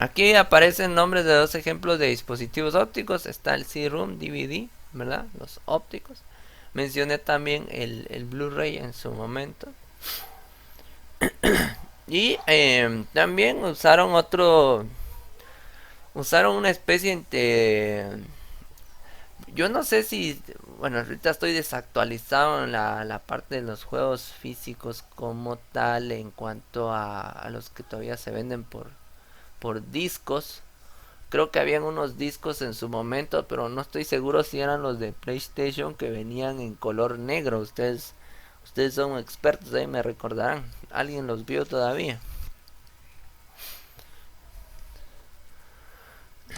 Aquí aparecen nombres de dos ejemplos de dispositivos ópticos. Está el CD-ROM DVD, ¿verdad? Los ópticos. Mencioné también el Blu-ray en su momento. Y también usaron una especie de... Yo no sé si... Bueno, ahorita estoy desactualizado en la parte de los juegos físicos como tal en cuanto a los que todavía se venden por discos. Creo que habían unos discos en su momento, pero no estoy seguro si eran los de PlayStation que venían en color negro. Ustedes son expertos ahí, me recordarán. ¿Alguien los vio todavía?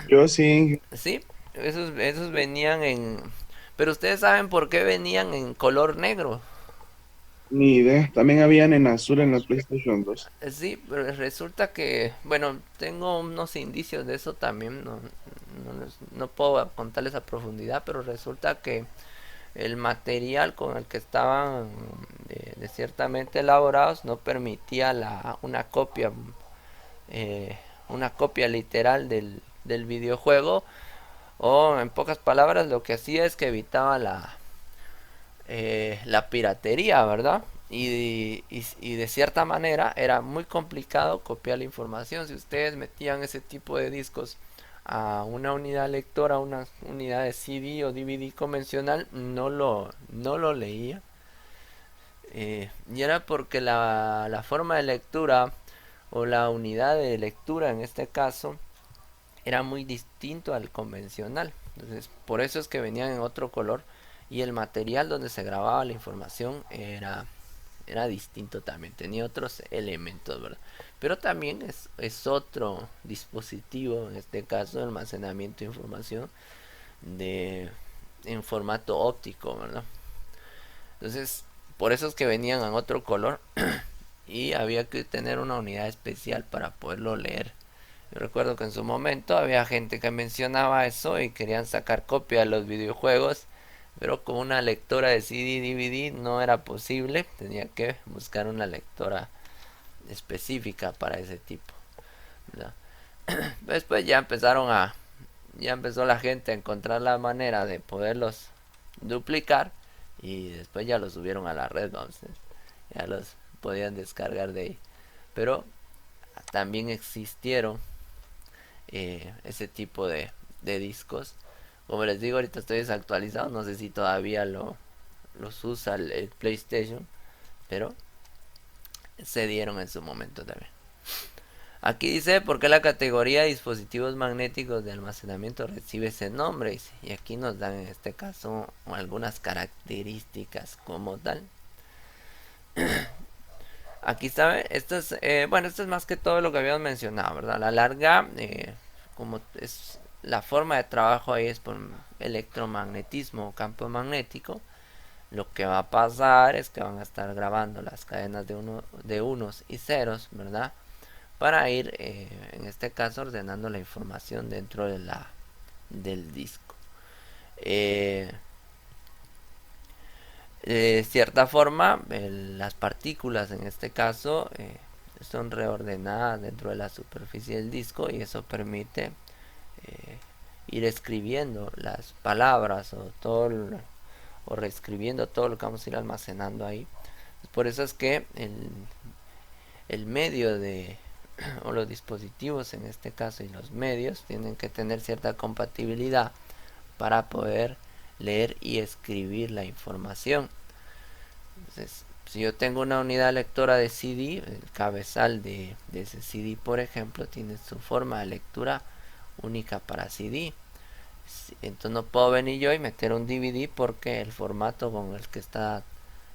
Yo sí, Sí, esos venían en... Pero ustedes saben por qué venían en color negro. ni idea. También habían en azul en la PlayStation 2. Sí, pero resulta que, bueno, tengo unos indicios de eso también, no puedo contarles a profundidad, pero resulta que el material con el que estaban ciertamente elaborados no permitía eh, una copia literal del videojuego, o en pocas palabras lo que hacía es que evitaba la piratería, ¿verdad? Y de cierta manera era muy complicado copiar la información. Si ustedes metían ese tipo de discos a una unidad lectora, a una unidad de CD o DVD convencional, no lo leía. Y era porque la forma de lectura o la unidad de lectura en este caso era muy distinto al convencional. Entonces, por eso es que venían en otro color y el material donde se grababa la información era distinto también, tenía otros elementos, ¿verdad? Pero también es otro dispositivo, en este caso, de almacenamiento de información de, en formato óptico, ¿verdad? Entonces, por eso es que venían en otro color y había que tener una unidad especial para poderlo leer. Yo recuerdo que en su momento había gente que mencionaba eso y querían sacar copia de los videojuegos, pero con una lectora de CD DVD no era posible, tenía que buscar una lectora específica para ese tipo, ¿verdad? Después ya empezó la gente a encontrar la manera de poderlos duplicar y después ya los subieron a la red, vamos, ya los podían descargar de ahí. Pero también existieron ese tipo de discos. Como les digo, ahorita estoy desactualizado, no sé si todavía los usa el PlayStation, pero se dieron en su momento también. Aquí dice por qué la categoría de dispositivos magnéticos de almacenamiento recibe ese nombre. Y aquí nos dan en este caso algunas características como tal. Aquí está, bueno, esto es más que todo lo que habíamos mencionado, ¿verdad? A la larga, como es la forma de trabajo ahí es por electromagnetismo o campo magnético, lo que va a pasar es que van a estar grabando las cadenas de unos y ceros, ¿verdad? Para ir, en este caso, ordenando la información dentro del disco. Eh, de cierta forma, las partículas en este caso son reordenadas dentro de la superficie del disco y eso permite ir escribiendo las palabras o reescribiendo todo lo que vamos a ir almacenando ahí. Por eso es que el medio de o los dispositivos en este caso y los medios tienen que tener cierta compatibilidad para poder leer y escribir la información. Entonces, si yo tengo una unidad lectora de CD, el cabezal de ese CD, por ejemplo, tiene su forma de lectura única para CD. Entonces no puedo venir yo y meter un DVD porque el formato con el que está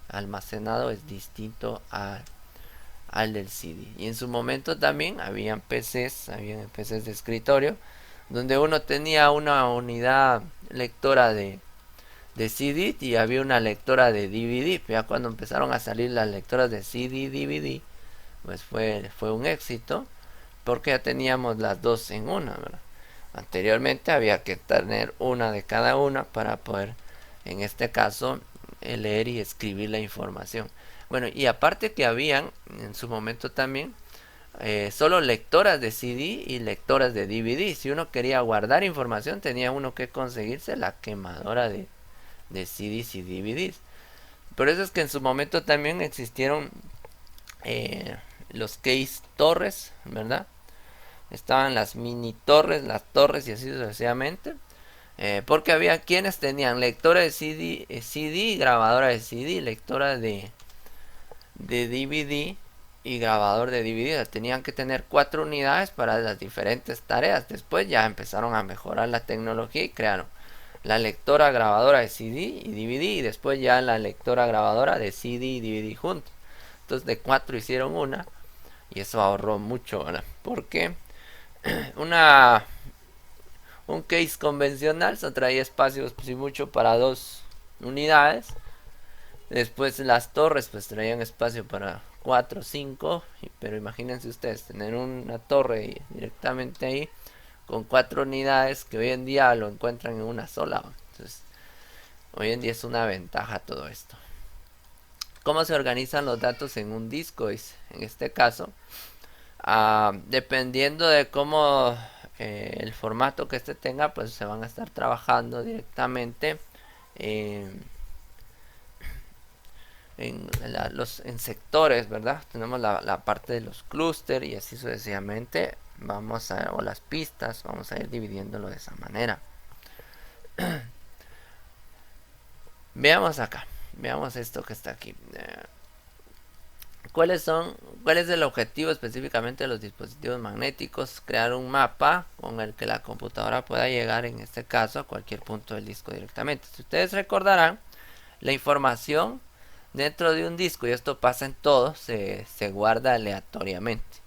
almacenado es distinto al del CD. Y en su momento también habían PCs de escritorio, donde uno tenía una unidad lectora de CD y había una lectora de DVD. Ya cuando empezaron a salir las lectoras de CD DVD, pues fue un éxito porque ya teníamos las dos en una, ¿verdad? Anteriormente había que tener una de cada una para poder, en este caso, leer y escribir la información. Bueno, y aparte que habían en su momento también solo lectoras de CD y lectoras de DVD. Si uno quería guardar información, tenía uno que conseguirse la quemadora de CDs y DVDs. Por eso es que en su momento también existieron los case torres, ¿verdad? Estaban las mini torres, las torres y así sucesivamente. Porque había quienes tenían lectora de CD, grabadora de CD, lectora de DVD y grabador de DVD. O sea, tenían que tener 4 unidades para las diferentes tareas. Después ya empezaron a mejorar la tecnología y crearon la lectora grabadora de CD y DVD, y después ya la lectora grabadora de CD y DVD juntos. Entonces de 4 hicieron una, y eso ahorró mucho, ¿verdad? Porque una un case convencional se traía espacios pues, y mucho para 2 unidades. Después las torres pues traían espacio para 4 o 5, pero imagínense ustedes tener una torre directamente ahí con 4 unidades, que hoy en día lo encuentran en una sola. Entonces hoy en día es una ventaja todo esto. ¿Cómo se organizan los datos en un disco? En este caso, dependiendo de cómo el formato que este tenga, pues se van a estar trabajando directamente en, en sectores, ¿verdad? Tenemos la parte de los clústeres y así sucesivamente. O las pistas, vamos a ir dividiéndolo de esa manera. Veamos acá, veamos esto que está aquí. ¿Cuál es el objetivo específicamente de los dispositivos magnéticos? Crear un mapa con el que la computadora pueda llegar, en este caso, a cualquier punto del disco directamente. Si ustedes recordarán, la información dentro de un disco, y esto pasa en todo, se guarda aleatoriamente,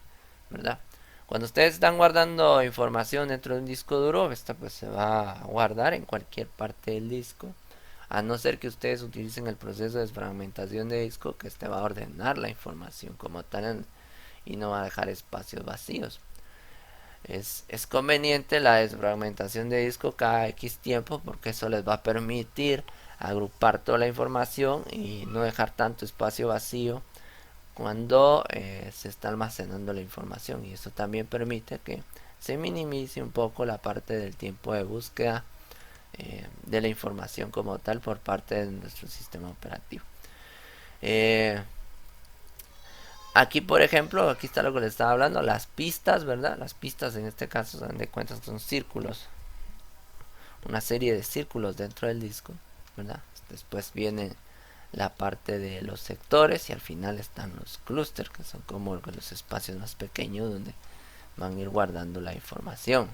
¿verdad? Cuando ustedes están guardando información dentro de un disco duro, esta pues se va a guardar en cualquier parte del disco, a no ser que ustedes utilicen el proceso de desfragmentación de disco, que este va a ordenar la información como tal y no va a dejar espacios vacíos. Es conveniente la desfragmentación de disco cada X tiempo, porque eso les va a permitir agrupar toda la información y no dejar tanto espacio vacío cuando se está almacenando la información, y eso también permite que se minimice un poco la parte del tiempo de búsqueda de la información como tal por parte de nuestro sistema operativo. Aquí por ejemplo, aquí está lo que les estaba hablando, las pistas, ¿verdad? Las pistas en este caso se dan de cuenta que son círculos, una serie de círculos dentro del disco, ¿verdad? Después viene la parte de los sectores y al final están los clústeres, que son como los espacios más pequeños donde van a ir guardando la información.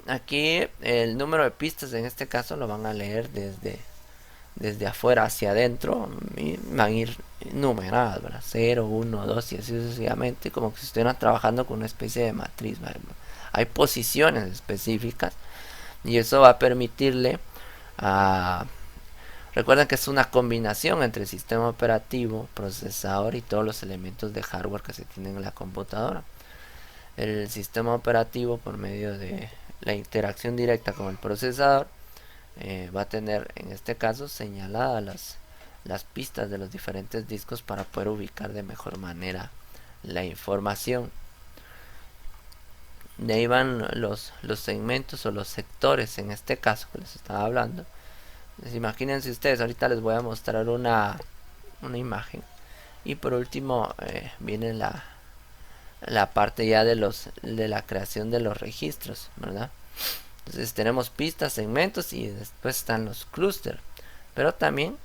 Aquí el número de pistas en este caso lo van a leer desde afuera hacia adentro, y van a ir numeradas, ¿verdad? 0, 1, 2 y así sucesivamente, como que si estuvieran trabajando con una especie de matriz, ¿verdad? Hay posiciones específicas y eso va a permitirle a... Recuerden que es una combinación entre sistema operativo, procesador y todos los elementos de hardware que se tienen en la computadora. El sistema operativo, por medio de la interacción directa con el procesador, va a tener en este caso señaladas las pistas de los diferentes discos para poder ubicar de mejor manera la información. De ahí van los segmentos o los sectores, en este caso que les estaba hablando. Pues imagínense ustedes, ahorita les voy a mostrar una imagen, y por último viene la parte ya de la creación de los registros, ¿verdad? Entonces tenemos pistas, segmentos y después están los clústeres. Pero también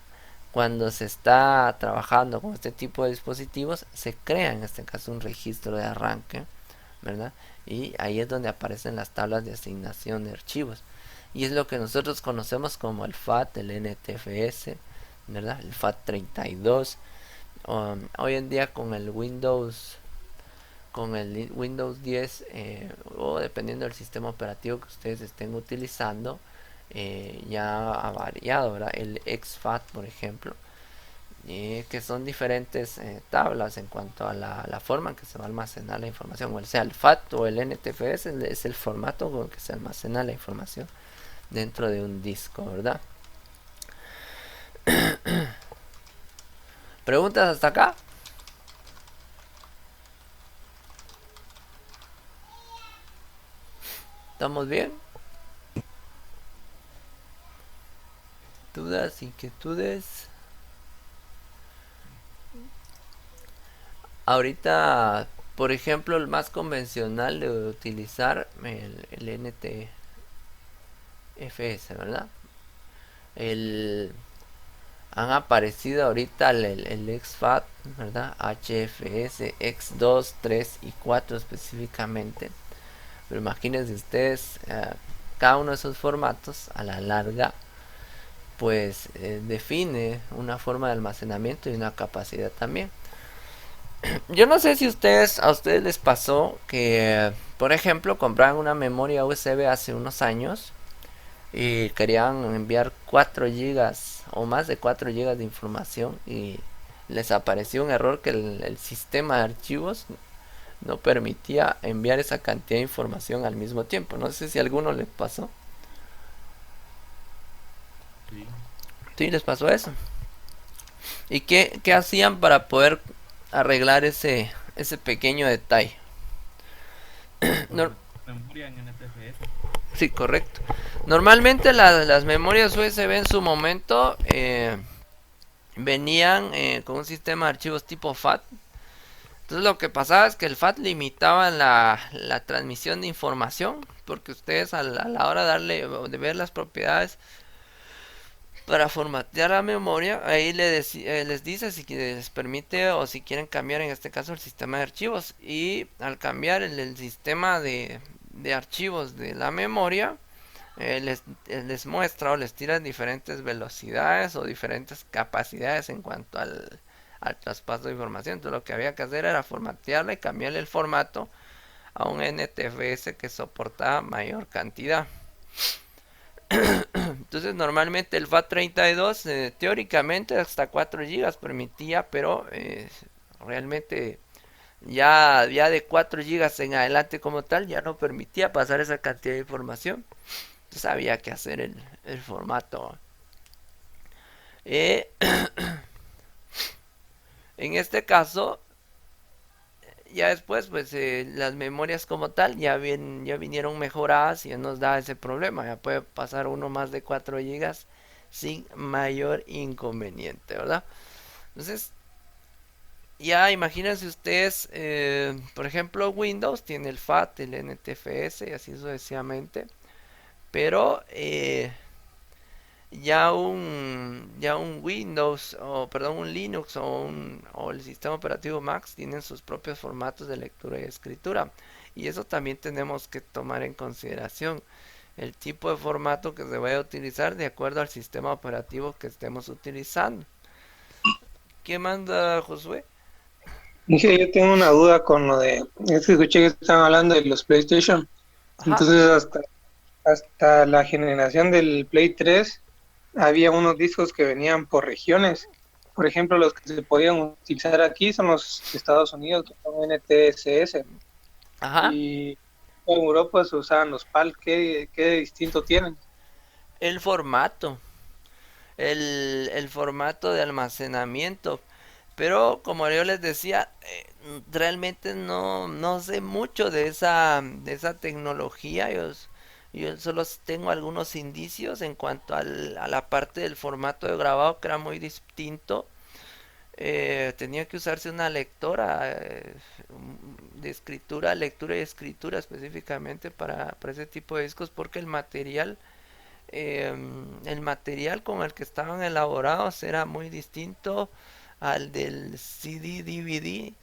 cuando se está trabajando con este tipo de dispositivos, se crea en este caso un registro de arranque, ¿verdad? Y ahí es donde aparecen las tablas de asignación de archivos. Y es lo que nosotros conocemos como el FAT, el NTFS, ¿verdad? El FAT32. Hoy en día con el Windows 10 o dependiendo del sistema operativo que ustedes estén utilizando, ya ha variado, ¿verdad? El exFAT, por ejemplo, que son diferentes tablas en cuanto a la forma en que se va a almacenar la información. O sea, el FAT o el NTFS es el formato con el que se almacena la información dentro de un disco, ¿verdad? ¿Preguntas hasta acá? ¿Estamos bien? ¿Dudas, inquietudes? Ahorita, por ejemplo, el más convencional de utilizar el NTFS, ¿verdad? El, Han aparecido ahorita el XFAT, ¿verdad? HFS, X2, 3 y 4 específicamente. Pero imagínense ustedes, cada uno de esos formatos a la larga, pues define una forma de almacenamiento y una capacidad también. Yo no sé si a ustedes les pasó que, por ejemplo, compraban una memoria USB hace unos años y querían enviar 4 gigas o más de 4 gigas de información y les apareció un error que el sistema de archivos no permitía enviar esa cantidad de información al mismo tiempo. No sé si a alguno les pasó. Sí. Sí, les pasó eso. ¿Y qué hacían para poder arreglar ese pequeño detalle? No, Convertir memoria en NTFS. sí, correcto. Normalmente las memorias USB en su momento venían con un sistema de archivos tipo FAT. Entonces lo que pasaba es que el FAT limitaba la transmisión de información, porque ustedes a la hora de ver las propiedades para formatear la memoria, ahí les dice si les permite o si quieren cambiar en este caso el sistema de archivos. Y al cambiar el sistema de archivos de la memoria, les muestra o les tira diferentes velocidades o diferentes capacidades en cuanto al traspaso de información. Entonces lo que había que hacer era formatearla y cambiarle el formato a un NTFS que soportaba mayor cantidad. Entonces normalmente el FAT32 teóricamente hasta 4 gigas permitía, pero realmente ya de 4 gigas en adelante como tal ya no permitía pasar esa cantidad de información. Entonces había que hacer el formato. Eh, en este caso, ya después, pues las memorias como tal ya vinieron mejoradas y ya nos da ese problema. Ya puede pasar uno más de 4 gigas sin mayor inconveniente, ¿verdad? Entonces, ya imagínense ustedes, por ejemplo, Windows tiene el FAT, el NTFS y así sucesivamente. Pero ya un Windows, o perdón, un Linux o el sistema operativo Mac tienen sus propios formatos de lectura y escritura. Y eso también tenemos que tomar en consideración el tipo de formato que se vaya a utilizar de acuerdo al sistema operativo que estemos utilizando. ¿Qué manda Josué? Dije, yo tengo una duda con lo de, es que escuché que estaban hablando de los PlayStation, Ajá, entonces hasta la generación del Play 3 había unos discos que venían por regiones. Por ejemplo, los que se podían utilizar aquí son los de Estados Unidos, que son NTSS, ajá. y en Europa se usaban los PAL. ¿Qué distinto tienen? El formato. El formato de almacenamiento. Pero como yo les decía, realmente no sé mucho de esa tecnología. Yo solo tengo algunos indicios en cuanto a la parte del formato de grabado que era muy distinto. Tenía que usarse una lectora de escritura, lectura y escritura específicamente para ese tipo de discos porque el material con el que estaban elaborados era muy distinto al del CD DVD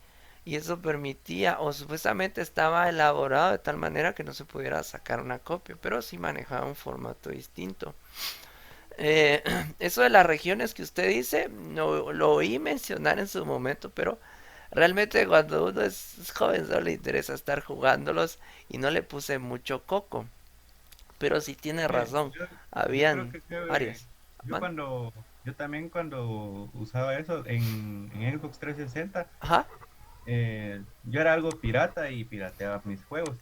y eso permitía o supuestamente estaba elaborado de tal manera que no se pudiera sacar una copia, pero sí manejaba un formato distinto. Eh, Eso de las regiones que usted dice, no, lo oí mencionar en su momento, pero realmente cuando uno es joven solo le interesa estar jugándolos y no le puse mucho coco. Pero sí tiene Eh, razón, yo, yo creo habían que varias. yo ¿Man? cuando, yo también cuando usaba eso en Xbox 360, Ajá. yo era algo pirata y pirateaba mis juegos.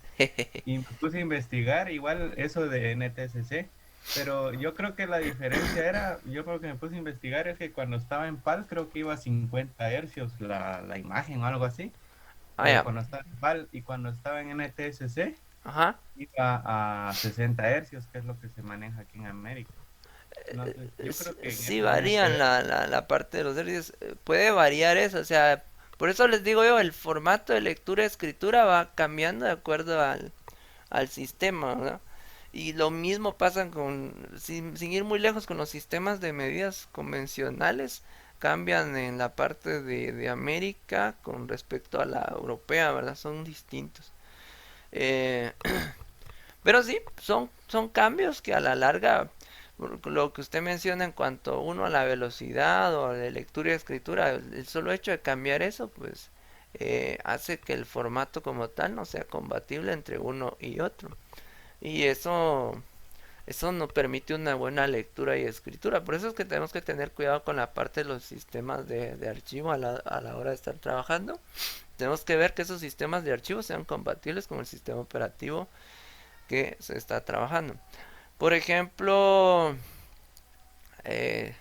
Y me puse a investigar igual eso de NTSC, pero yo creo que la diferencia era, yo creo que me puse a investigar es que cuando estaba en PAL creo que iba a 50 hercios la imagen o algo así, Ah, ya. cuando estaba en PAL y cuando estaba en NTSC Ajá. iba a 60 hercios, que es lo que se maneja aquí en América. No sé, yo creo que en Sí eso tiene que varían ver. la parte de los hercios. Puede variar eso, o sea, por eso les digo yo, el formato de lectura y escritura va cambiando de acuerdo al sistema, ¿verdad? Y lo mismo pasa sin ir muy lejos con los sistemas de medidas convencionales, cambian en la parte de América con respecto a la europea, ¿verdad? Son distintos. Eh, pero sí, son cambios que a la larga, lo que usted menciona en cuanto uno a la velocidad o de lectura y escritura, el solo hecho de cambiar eso, pues hace que el formato como tal no sea compatible entre uno y otro. Y eso no permite una buena lectura y escritura. Por eso es que tenemos que tener cuidado con la parte de los sistemas de archivo a la hora de estar trabajando. Tenemos que ver que esos sistemas de archivo sean compatibles con el sistema operativo que se está trabajando. Por ejemplo, eh,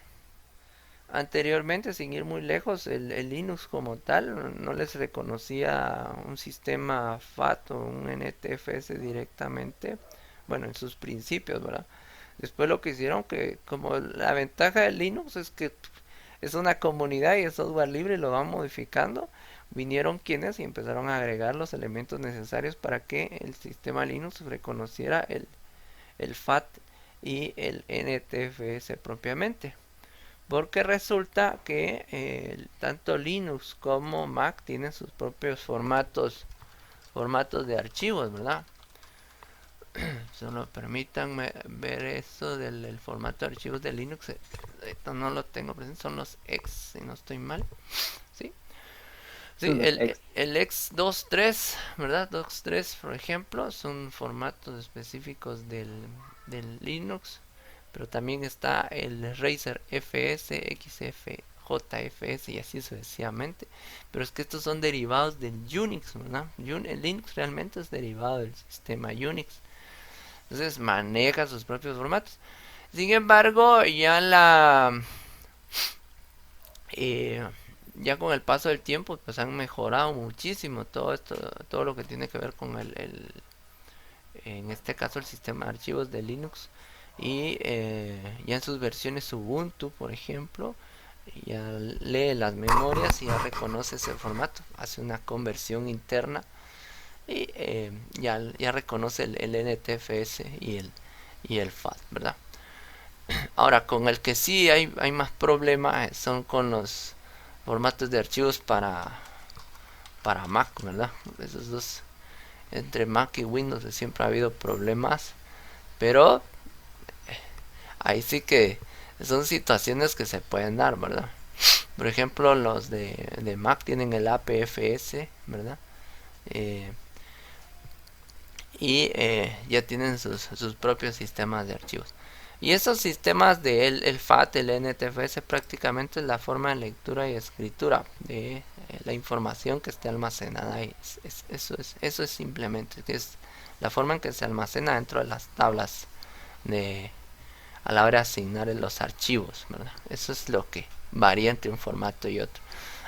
anteriormente, sin ir muy lejos, el Linux como tal no les reconocía un sistema FAT o un NTFS directamente, bueno, en sus principios, ¿verdad? Después lo que hicieron, que como la ventaja del Linux es que es una comunidad y es software libre y lo van modificando, vinieron quienes y empezaron a agregar los elementos necesarios para que el sistema Linux reconociera el FAT y el NTFS propiamente. Porque resulta que tanto Linux como Mac tienen sus propios formatos de archivos, ¿verdad? Solo permítanme ver eso del formato de archivos de Linux. Esto no lo tengo presente, son los X, si no estoy mal. ¿Sí? Sí, Son los ex. el X23, ¿verdad? 2.3, por ejemplo, son formatos específicos del Linux. Pero también está el Razer FS, XF, JFS y así sucesivamente. Pero es que estos son derivados del Unix, ¿verdad? El Linux realmente es derivado del sistema Unix. Entonces maneja sus propios formatos. Sin embargo, eh, ya con el paso del tiempo, pues han mejorado muchísimo todo esto, todo lo que tiene que ver con en este caso el sistema de archivos de Linux. Y ya en sus versiones Ubuntu, por ejemplo, ya lee las memorias y ya reconoce ese formato, hace una conversión interna y ya reconoce el NTFS y el FAT, ¿verdad? Ahora, con el que sí hay más problemas son con los formatos de archivos para Mac, ¿verdad? Esos dos, entre Mac y Windows siempre ha habido problemas, pero ahí sí que son situaciones que se pueden dar, ¿verdad? Por ejemplo, los de Mac tienen el APFS, ¿verdad? Eh, y ya tienen sus propios sistemas de archivos. Y esos sistemas de el FAT, el NTFS, prácticamente es la forma de lectura y escritura de la información que esté almacenada ahí. Eso es simplemente, que es la forma en que se almacena dentro de las tablas de a la hora de asignar los archivos, ¿verdad? Eso es lo que varía entre un formato y otro.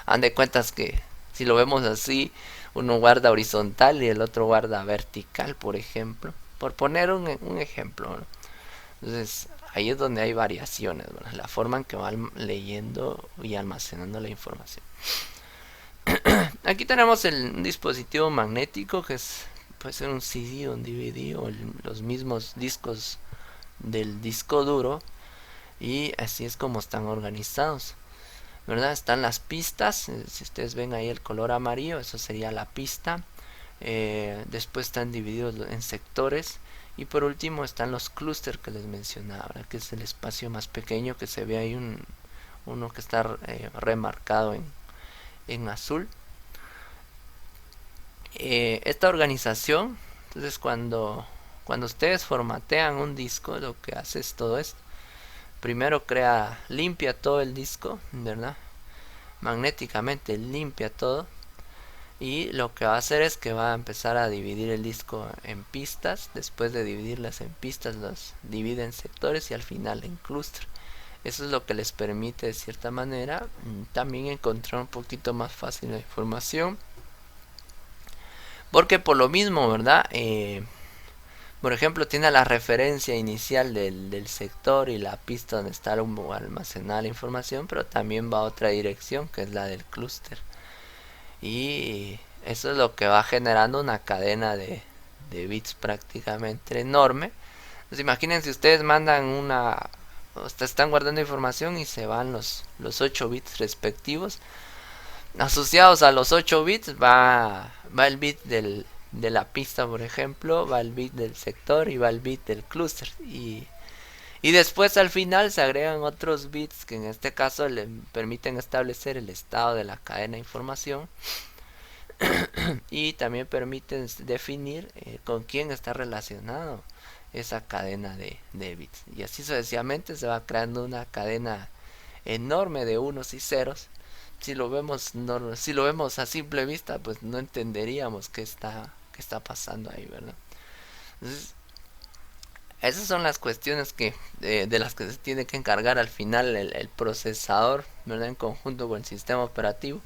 Han de cuentas que si lo vemos así, uno guarda horizontal y el otro guarda vertical, por ejemplo, por poner un ejemplo, ¿no? Entonces ahí es donde hay variaciones, ¿verdad? La forma en que van leyendo y almacenando la información. Aquí tenemos un dispositivo magnético que puede ser un CD, un DVD o los mismos discos del disco duro, y así es como están organizados, ¿verdad? Están las pistas, si ustedes ven ahí el color amarillo, eso sería la pista. Después están divididos en sectores y por último están los clústeres que les mencionaba, ¿verdad? Que es el espacio más pequeño, que se ve ahí uno que está remarcado en azul. Esta organización, entonces cuando ustedes formatean un disco, lo que hace es todo esto. Primero limpia todo el disco, ¿verdad? Magnéticamente limpia todo. Y lo que va a hacer es que va a empezar a dividir el disco en pistas. Después de dividirlas en pistas, los divide en sectores y al final en clúster. Eso es lo que les permite de cierta manera también encontrar un poquito más fácil la información. Porque por lo mismo, ¿verdad? Por ejemplo, tiene la referencia inicial del sector y la pista donde está almacenada la información, pero también va a otra dirección que es la del clúster. Y eso es lo que va generando una cadena de bits prácticamente enorme. Entonces imaginen si ustedes mandan ustedes están guardando información y se van los 8 bits respectivos. Asociados a los 8 bits va el bit de la pista, por ejemplo, va el bit del sector y va el bit del clúster. Y después al final se agregan otros bits que en este caso le permiten establecer el estado de la cadena de información. Y también permiten definir con quién está relacionado esa cadena de bits. Y así sucesivamente se va creando una cadena enorme de unos y ceros. Si lo vemos a simple vista, pues no entenderíamos qué está pasando ahí, ¿verdad? Entonces, esas son las cuestiones de las que se tiene que encargar al final el procesador, ¿verdad? En conjunto con el sistema operativo.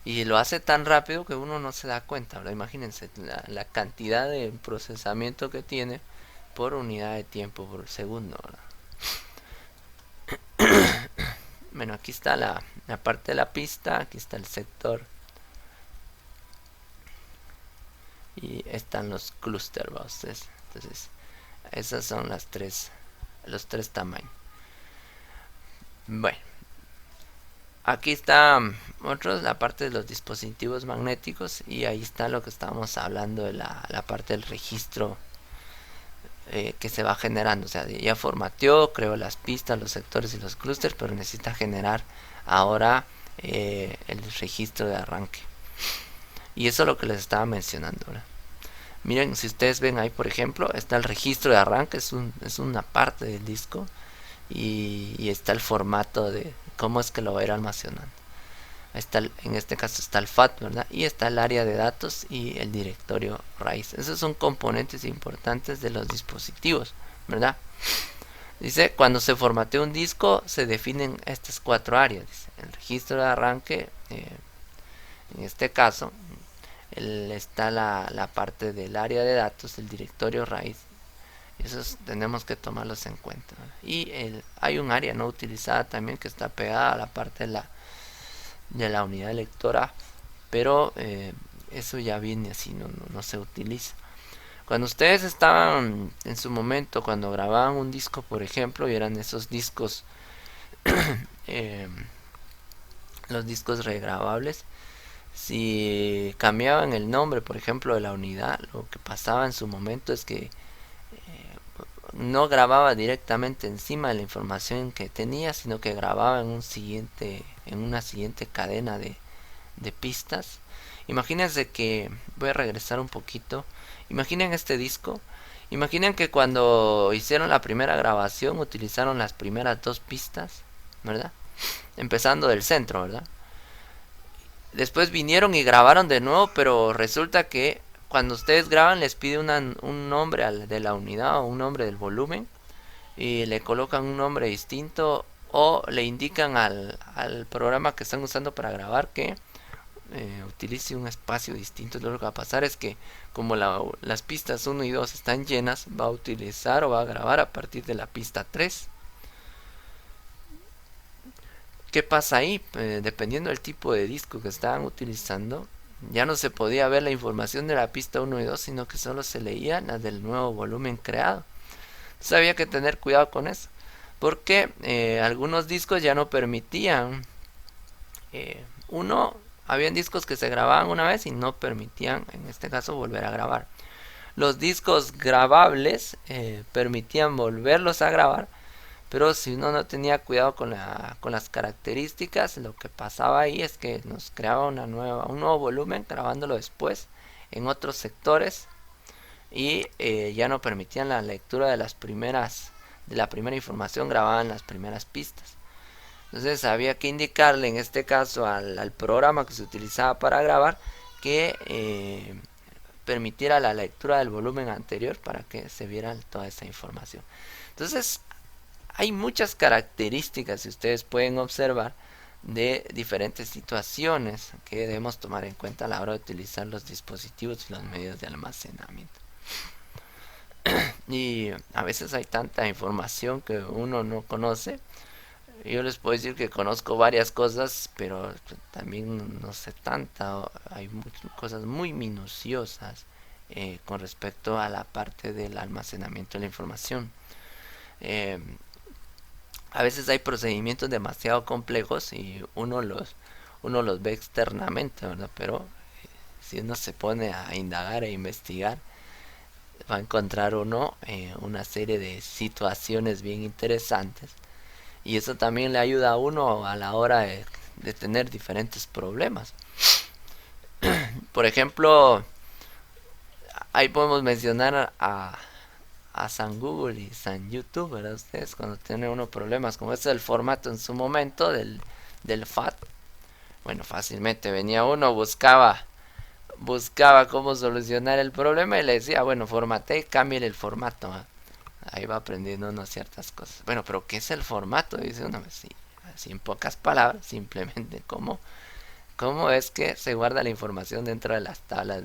Y lo hace tan rápido que uno no se da cuenta, ¿verdad? Imagínense la cantidad de procesamiento que tiene por unidad de tiempo por segundo, ¿verdad? Bueno, aquí está la parte de la pista, aquí está el sector. Y están los clústeres. Entonces, esas son los tres tamaños. Bueno, aquí está la parte de los dispositivos magnéticos. Y ahí está lo que estábamos hablando de la parte del registro que se va generando. O sea, ya formateó, creó las pistas, los sectores y los clústeres, pero necesita generar ahora el registro de arranque. Y eso es lo que les estaba mencionando ahora. Miren, si ustedes ven ahí, por ejemplo, está el registro de arranque, es una parte del disco. Y está el formato de cómo es que lo va a ir almacenando. Ahí está, en este caso está el FAT, ¿verdad? Y está el área de datos y el directorio raíz. Esos son componentes importantes de los dispositivos, ¿verdad? Dice, cuando se formatea un disco, se definen estas 4 áreas. Dice, el registro de arranque, en este caso, está la parte del área de datos, el directorio raíz. Esos tenemos que tomarlos en cuenta, ¿verdad? Y hay un área no utilizada también que está pegada a la parte de la unidad lectora, pero eso ya viene así, no se utiliza. Cuando ustedes estaban en su momento, cuando grababan un disco, por ejemplo, y eran esos discos, los discos regrabables, si cambiaban el nombre, por ejemplo, de la unidad, lo que pasaba en su momento es que no grababa directamente encima de la información que tenía, sino que grababa en una siguiente cadena de pistas. Imagínense que voy a regresar un poquito. Imaginen este disco. Imaginen que cuando hicieron la primera grabación utilizaron las primeras 2 pistas, ¿verdad? Empezando del centro, ¿verdad? Después vinieron y grabaron de nuevo, pero resulta que cuando ustedes graban les pide un nombre de la unidad o un nombre del volumen y le colocan un nombre distinto o le indican al programa que están usando para grabar que utilice un espacio distinto. Lo que va a pasar es que como las pistas 1 y 2 están llenas, va a utilizar o va a grabar a partir de la pista 3. ¿Qué pasa ahí? Dependiendo del tipo de disco que estaban utilizando, ya no se podía ver la información de la pista 1 y 2, sino que solo se leía la del nuevo volumen creado. Entonces había que tener cuidado con eso, porque algunos discos ya no permitían habían discos que se grababan una vez y no permitían, en este caso, volver a grabar. Los discos grabables permitían volverlos a grabar, pero si uno no tenía cuidado con las características, lo que pasaba ahí es que nos creaba un nuevo volumen grabándolo después en otros sectores y ya no permitían la lectura de la primera información grabada en las primeras pistas. Entonces había que indicarle en este caso al programa que se utilizaba para grabar que permitiera la lectura del volumen anterior para que se viera toda esa información. Entonces hay muchas características, si ustedes pueden observar, de diferentes situaciones que debemos tomar en cuenta a la hora de utilizar los dispositivos y los medios de almacenamiento. Y a veces hay tanta información que uno no conoce. Yo les puedo decir que conozco varias cosas, pero también no sé tanta. Hay cosas muy minuciosas con respecto a la parte del almacenamiento de la información. Eh, a veces hay procedimientos demasiado complejos y uno los ve externamente, ¿verdad? Pero si uno se pone a indagar e investigar, va a encontrar uno una serie de situaciones bien interesantes. Y eso también le ayuda a uno a la hora de tener diferentes problemas. Por ejemplo, ahí podemos mencionar a San Google y San YouTube, ¿verdad? Ustedes cuando tienen unos problemas como este del formato en su momento del FAT, bueno, fácilmente venía uno, buscaba cómo solucionar el problema y le decía, bueno, formate y cambie el formato, ¿eh? Ahí va aprendiendo uno ciertas cosas. Bueno, pero ¿qué es el formato? Dice uno, sí, así en pocas palabras, simplemente cómo es que se guarda la información dentro de las tablas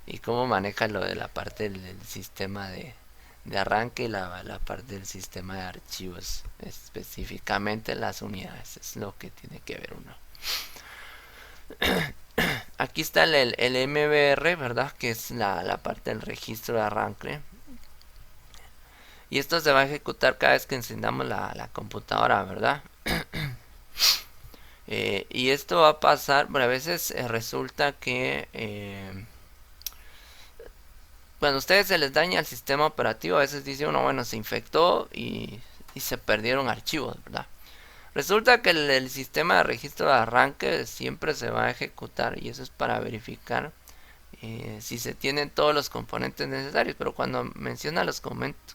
y cómo maneja lo de la parte del sistema de arranque y la parte del sistema de archivos, específicamente las unidades, es lo que tiene que ver uno. Aquí está el MBR, ¿verdad? Que es la parte del registro de arranque. Y esto se va a ejecutar cada vez que encendamos la computadora, ¿verdad? Y esto va a pasar, bueno, a veces resulta que cuando a ustedes se les daña el sistema operativo, a veces dice uno, bueno, se infectó y se perdieron archivos, ¿verdad? Resulta que el sistema de registro de arranque siempre se va a ejecutar y eso es para verificar si se tienen todos los componentes necesarios. Pero cuando menciona los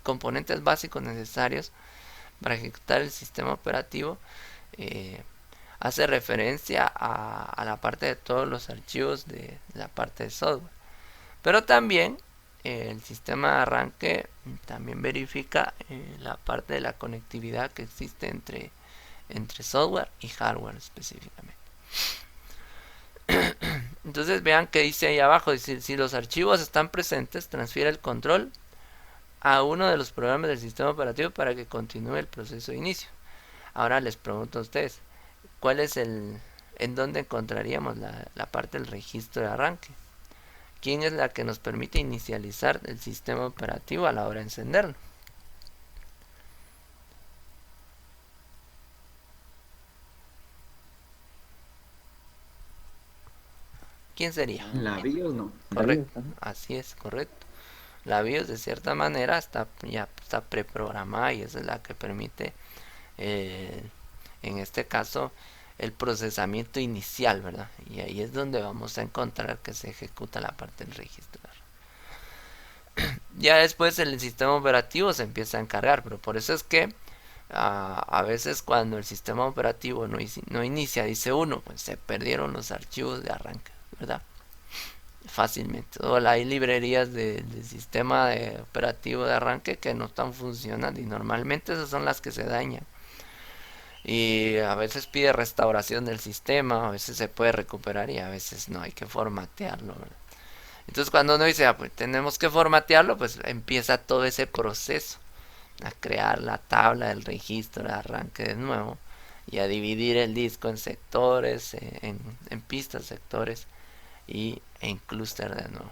componentes básicos necesarios para ejecutar el sistema operativo, hace referencia a la parte de todos los archivos de la parte de software. Pero también el sistema de arranque también verifica la parte de la conectividad que existe entre software y hardware específicamente. Entonces vean que dice ahí abajo, dice, si los archivos están presentes, transfiere el control a uno de los programas del sistema operativo para que continúe el proceso de inicio. Ahora les pregunto a ustedes, ¿cuál es en dónde encontraríamos la parte del registro de arranque? ¿Quién es la que nos permite inicializar el sistema operativo a la hora de encenderlo? ¿Quién sería? La BIOS no. Correcto, así es, correcto. La BIOS de cierta manera ya está preprogramada y esa es la que permite, en este caso, el procesamiento inicial, ¿verdad? Y ahí es donde vamos a encontrar que se ejecuta la parte del registro. Ya después el sistema operativo se empieza a encargar, pero por eso es que a veces cuando el sistema operativo no inicia, dice uno, pues se perdieron los archivos de arranque, ¿verdad? Fácilmente. O hay librerías del sistema operativo de arranque que no están funcionando y normalmente esas son las que se dañan. Y a veces pide restauración del sistema, a veces se puede recuperar y a veces no, hay que formatearlo, ¿verdad? Entonces cuando uno dice, pues tenemos que formatearlo, pues empieza todo ese proceso a crear la tabla del registro de arranque de nuevo y a dividir el disco en sectores, en pistas, sectores y en clúster de nuevo.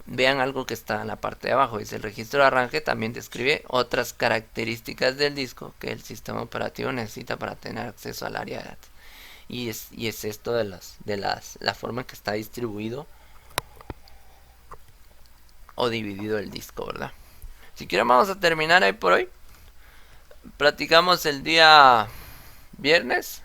Vean algo que está en la parte de abajo, dice el registro de arranque también describe otras características del disco que el sistema operativo necesita para tener acceso al área de datos. Y es esto de la forma en que está distribuido o dividido el disco, ¿verdad? Si quieren vamos a terminar ahí por hoy. Platicamos el día viernes